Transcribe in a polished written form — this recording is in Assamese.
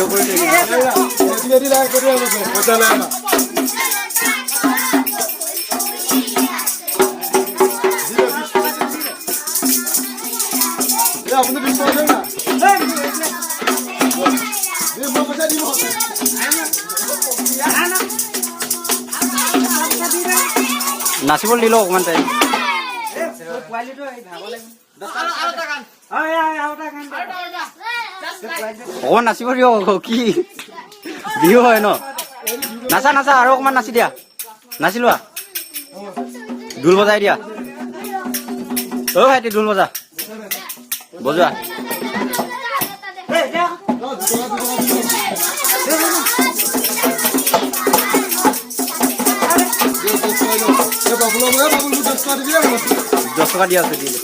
ভিডিঅ' কৰি নাচিব দিলো অকমান টাইম অকমান নাচিব দিয়ক কি বিহু হয় ন নাচা নাচা আৰু অকমান নাচি দিয়া নাচি লোৱা ঢোল বজাই দিয়া অ ভাইটি ঢোল বজা বজোৱা $10 দিয়া আছে দিলে